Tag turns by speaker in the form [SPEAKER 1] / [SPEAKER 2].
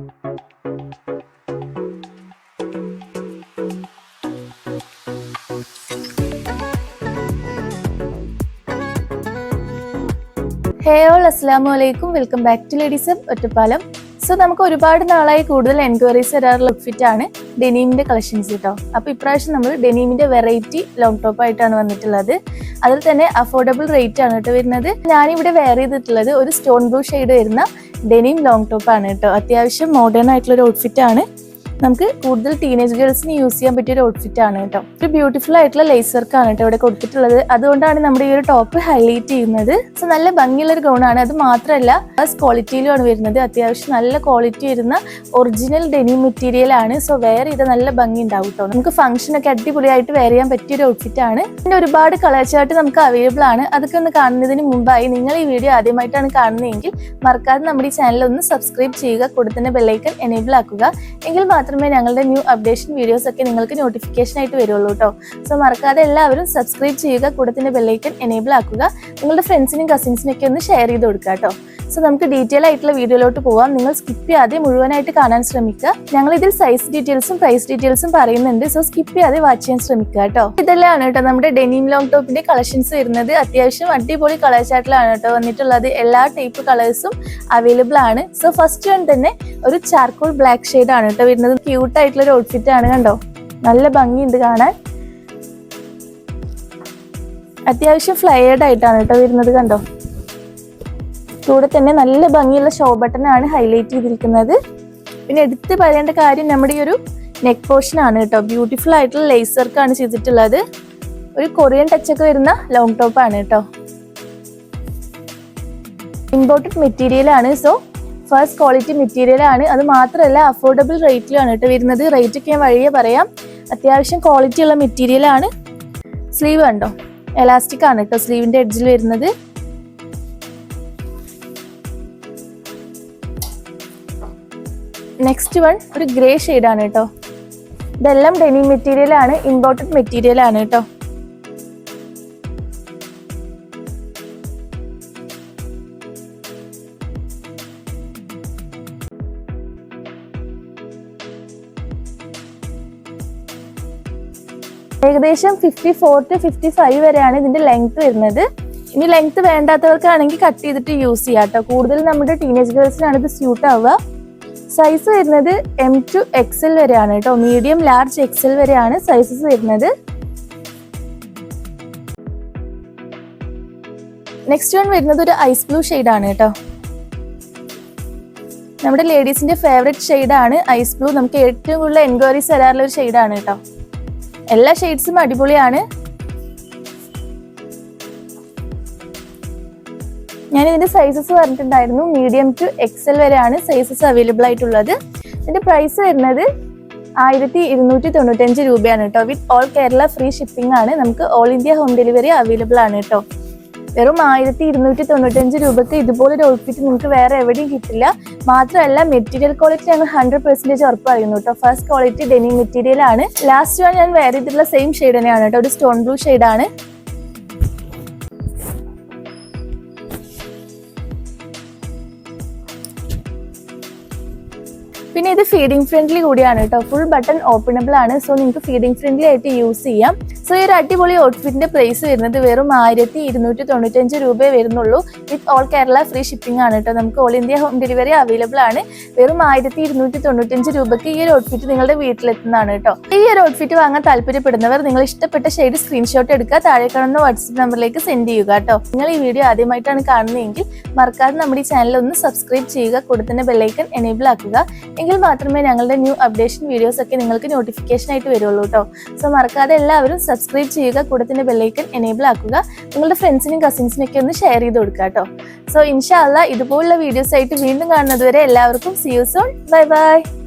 [SPEAKER 1] Hey all, Assalamualaikum. Welcome back to Ladies of Ottapalam. So നമുക്ക് ഒരുപാട് നാളായി കൂടുതൽ എൻക്വയറീസ് വരാറുള്ള ഔട്ട്ഫിറ്റ് ആണ് ഡെനീമിന്റെ കളക്ഷൻസ് കേട്ടോ. അപ്പോൾ ഇപ്രാവശ്യം നമ്മൾ ഡെനീമിന്റെ വെറൈറ്റി ലോങ് ടോപ്പ് ആയിട്ടാണ് വന്നിട്ടുള്ളത്. അതിൽ തന്നെ അഫോർഡബിൾ റേറ്റ് ആണ് കേട്ടോ വരുന്നത്. ഞാനിവിടെ വെയർ ചെയ്തിട്ടുള്ളത് ഒരു സ്റ്റോൺ ബ്ലൂ ഷെയ്ഡ് വരുന്ന ഡെനീം ലോങ് ടോപ്പ് ആണ് കേട്ടോ. അത്യാവശ്യം മോഡേൺ ആയിട്ടുള്ള ഒരു ഔട്ട്ഫിറ്റ് ആണ്. നമുക്ക് കൂടുതൽ ടീനേജ് ഗേൾസിന് യൂസ് ചെയ്യാൻ പറ്റിയ ഒരു ഔട്ട്ഫിറ്റ് ആണ് കേട്ടോ. ഒരു ബ്യൂട്ടിഫുൾ ആയിട്ടുള്ള ലേസ് വർക്ക് ആണ് കേട്ടോ ഇവിടെ കൊടുത്തിട്ടുള്ളത്. അതുകൊണ്ടാണ് നമ്മുടെ ഈ ഒരു ടോപ്പ് ഹൈലൈറ്റ് ചെയ്യുന്നത്. സോ നല്ല ഭംഗിയുള്ള ഒരു ഗൗൺ ആണ്. അത് മാത്രമല്ല ഫസ്റ്റ് ക്വാളിറ്റിയിലുമാണ് വരുന്നത്. അത്യാവശ്യം നല്ല ക്വാളിറ്റി വരുന്ന ഒറിജിനൽ ഡെനിം മെറ്റീരിയൽ ആണ്. സോ വെയർ ചെയ്ത് നല്ല ഭംഗി ഉണ്ടാവും കേട്ടോ. നമുക്ക് ഫംഗ്ഷൻ ഒക്കെ അടിപൊളിയായിട്ട് വെയർ ചെയ്യാൻ പറ്റിയ ഒരു ഔട്ട്ഫിറ്റ് ആണ്. പിന്നെ ഒരുപാട് കളർ ചാർട്ട് നമുക്ക് അവൈലബിൾ ആണ്. അതൊക്കെ ഒന്ന് കാണുന്നതിന് മുമ്പായി നിങ്ങൾ ഈ വീഡിയോ ആദ്യമായിട്ടാണ് കാണുന്നതെങ്കിൽ മറക്കാതെ നമ്മുടെ ഈ ചാനൽ ഒന്ന് സബ്സ്ക്രൈബ് ചെയ്യുക. കൂടെ തന്നെ ബെല്ലൈക്കൺ എനേബിൾ ആക്കുക. എങ്കിൽ മാത്രമേ ഞങ്ങളുടെ ന്യൂ അപ്ഡേഷൻ വീഡിയോസ് ഒക്കെ നിങ്ങൾക്ക് നോട്ടിഫിക്കേഷൻ ആയിട്ട് വരുള്ളൂ കേട്ടോ. സോ മറക്കാതെ എല്ലാവരും സബ്സ്ക്രൈബ് ചെയ്യുക. കൂടെ തന്നെ ബെല്ലൈക്കൺ എനേബിൾ ആക്കുക. നിങ്ങളുടെ ഫ്രണ്ട്സിനും കസിൻസിനും ഒക്കെ ഒന്ന് ഷെയർ ചെയ്ത് കൊടുക്കുക കേട്ടോ. സോ നമുക്ക് ഡീറ്റെയിൽ ആയിട്ടുള്ള വീഡിയോയിലോട്ട് പോവാം. നിങ്ങൾ സ്കിപ്പ് ചെയ്യാതെ മുഴുവനായിട്ട് കാണാൻ ശ്രമിക്കുക. ഞങ്ങൾ ഇതിൽ സൈസ് ഡീറ്റെയിൽസും പ്രൈസ് ഡീറ്റെയിൽസും പറയുന്നുണ്ട്. സോ സ്കിപ്പ് ചെയ്യാതെ വാച്ച് ചെയ്യാൻ ശ്രമിക്കുക കേട്ടോ. ഇതെല്ലാം കേട്ടോ നമ്മുടെ ഡെനിം ലോങ് ടോപ്പിന്റെ കളക്ഷൻസ് വരുന്നത്. അത്യാവശ്യം അടിപൊളി കളർ ചാർട്ടിലാണ് കേട്ടോ വന്നിട്ടുള്ളത്. എല്ലാ ടൈപ്പ് കളേഴ്സും അവൈലബിൾ ആണ്. സോ ഫസ്റ്റ് വൺ തന്നെ ഒരു ചാർക്കോൾ ബ്ലാക്ക് ഷെയ്ഡ് ആണ് കേട്ടോ വരുന്നത്. ക്യൂട്ട് ആയിട്ടുള്ള ഒരു ഔട്ട്ഫിറ്റ് ആണ് കണ്ടോ. നല്ല ഭംഗിയുണ്ട് കാണാൻ. അത്യാവശ്യം ഫ്ലയേർഡ് ആയിട്ടാണ് കേട്ടോ വരുന്നത് കണ്ടോ. കൂടെ തന്നെ നല്ല ഭംഗിയുള്ള ഷോ ബട്ടൺ ആണ് ഹൈലൈറ്റ് ചെയ്തിരിക്കുന്നത്. പിന്നെ എടുത്ത് പറയേണ്ട കാര്യം നമ്മുടെ ഈ ഒരു നെക്ക് പോർഷൻ ആണ് കേട്ടോ. ബ്യൂട്ടിഫുൾ ആയിട്ടുള്ള ലേസ് വർക്ക് ആണ് ചെയ്തിട്ടുള്ളത്. ഒരു കൊറിയൻ ടച്ച് ഒക്കെ വരുന്ന ലോങ് ടോപ്പ് ആണ് കേട്ടോ. ഇമ്പോർട്ടഡ് മെറ്റീരിയൽ ആണ്. സോ ഫസ്റ്റ് ക്വാളിറ്റി മെറ്റീരിയൽ ആണ്. അത് മാത്രമല്ല അഫോർഡബിൾ റേറ്റിലാണ് കേട്ടോ വരുന്നത്. റേറ്റ് ഒക്കെ ഞാൻ വഴിയെ പറയാം. അത്യാവശ്യം ക്വാളിറ്റി ഉള്ള മെറ്റീരിയൽ ആണ്. സ്ലീവ് കണ്ടോ, എലാസ്റ്റിക് ആണ് കേട്ടോ സ്ലീവിന്റെ എഡ്ജിൽ വരുന്നത്. നെക്സ്റ്റ് വൺ ഒരു ഗ്രേ ഷെയ്ഡ് ആണ് കേട്ടോ. ഇതെല്ലാം ഡെനിം മെറ്റീരിയൽ ആണ്. ഇമ്പോർട്ടഡ് മെറ്റീരിയൽ ആണ് കേട്ടോ. ഏകദേശം 54 to 55 വരെയാണ് ഇതിന്റെ ലെങ്ത് വരുന്നത്. ഇനി ലെങ്ത് വേണ്ടാത്തവർക്കാണെങ്കിൽ കട്ട് ചെയ്തിട്ട് യൂസ് ചെയ്യാം കേട്ടോ. കൂടുതൽ നമ്മുടെ ടീനേജ് ഗേൾസിനാണ് ഇത് സ്യൂട്ട് ആവുക. സൈസ് വരുന്നത് M to XL വരെയാണ് കേട്ടോ. മീഡിയം, ലാർജ്, XL വരെയാണ് സൈസസ് വരുന്നത്. നെക്സ്റ്റ് വൺ വരുന്നത് ഒരു ഐസ് ബ്ലൂ ഷെയ്ഡ് ആണ് കേട്ടോ. നമ്മുടെ ലേഡീസിന്റെ ഫേവറേറ്റ് ഷെയ്ഡ് ആണ് ഐസ് ബ്ലൂ. നമുക്ക് ഏറ്റവും കൂടുതൽ എൻക്വയറീസ് വരാറുള്ള ഒരു ഷെയ്ഡ് ആണ് കേട്ടോ. എല്ലാ ഷെയ്ഡ്സും അടിപൊളിയാണ്. ഞാൻ ഇതിന്റെ സൈസസ് പറഞ്ഞിട്ടുണ്ടായിരുന്നു. മീഡിയം ടു XL വരെയാണ് സൈസസ് അവൈലബിൾ ആയിട്ടുള്ളത്. ഇതിന്റെ പ്രൈസ് വരുന്നത് 1295 രൂപയാണ് കേട്ടോ. With all Kerala free shipping ആണ്. നമുക്ക് all India home delivery available ആണ് കേട്ടോ. വെറും 1295 രൂപക്ക് ഇതുപോലൊരു ഔട്ട്ഫിറ്റ് നിങ്ങൾക്ക് വേറെ എവിടെയും കിട്ടില്ല. മാത്രമല്ല മെറ്റീരിയൽ ക്വാളിറ്റി ഞങ്ങൾ 100% ഉറപ്പ് പറയുന്നു കേട്ടോ. ഫസ്റ്റ് ക്വാളിറ്റി ഡെനിം മെറ്റീരിയൽ ആണ്. ലാസ്റ്റ് വൺ ഞാൻ വേറെ ചെയ്തിട്ടുള്ള സെയിം ഷെയ്ഡ് തന്നെയാണ് കേട്ടോ. ഒരു സ്റ്റോൺ ബ്ലൂ ഷെയ്ഡ് ആണ്. പിന്നെ ഇത് ഫീഡിംഗ് ഫ്രണ്ട്ലി കൂടിയാണ് കേട്ടോ. ഫുൾ ബട്ടൺ ഓപ്പണബിൾ ആണ്. സോ നിങ്ങൾക്ക് ഫീഡിംഗ് ഫ്രണ്ട്ലി ആയിട്ട് യൂസ് ചെയ്യാം. സോ ഈ ഒരു അടിപൊളി ഔട്ട്ഫിറ്റിന്റെ പ്രൈസ് വരുന്നത് വെറും 1295 രൂപയെ വരുന്നുള്ളൂ. With all Kerala free shipping ആണ് കേട്ടോ. നമുക്ക് all India home delivery available ആണ്. വെറും 1295 രൂപയ്ക്ക് ഈ ഒരു ഔട്ട്ഫിറ്റ് നിങ്ങളുടെ വീട്ടിലെത്തുന്നതാണ് കേട്ടോ. ഈ ഒരു ഔട്ട്ഫിറ്റ് വാങ്ങാൻ താല്പര്യപ്പെടുന്നവർ നിങ്ങൾ ഇഷ്ടപ്പെട്ട ഷെയ്ഡ് സ്ക്രീൻഷോട്ട് എടുക്കുക. താഴെ കാണുന്ന വാട്സ്ആപ്പ് നമ്പറിലേക്ക് സെൻഡ് ചെയ്യുക കേട്ടോ. നിങ്ങൾ ഈ വീഡിയോ ആദ്യമായിട്ടാണ് കാണുന്നതെങ്കിൽ മറക്കാതെ നമ്മുടെ ഈ ചാനൽ ഒന്ന് സബ്സ്ക്രൈബ് ചെയ്യുക. കൂടെ തന്നെ ബെല്ലൈക്കൺ എനേബിൾ ആക്കുക. എങ്കിൽ മാത്രമേ ഞങ്ങളുടെ ന്യൂ അപ്ഡേഷൻ വീഡിയോസ് ഒക്കെ നിങ്ങൾക്ക് നോട്ടിഫിക്കേഷൻ ആയിട്ട് വരുള്ളൂ കേട്ടോ. സോ മറക്കാതെ എല്ലാവരും സബ്സ്ക്രൈബ് ചെയ്യുക. കൂടെ തന്നെ ബെല്ലൈക്കൺ എനേബിൾ ആക്കുക. നിങ്ങളുടെ ഫ്രണ്ട്സിനും കസിൻസിനും ഒക്കെ ഒന്ന് ഷെയർ ചെയ്ത് കൊടുക്കുക കേട്ടോ. സോ ഇൻഷാ അല്ലാഹ് ഇതുപോലുള്ള വീഡിയോസ് ആയിട്ട് വീണ്ടും കാണുന്നത് വരെ എല്ലാവർക്കും see you soon. Bye bye.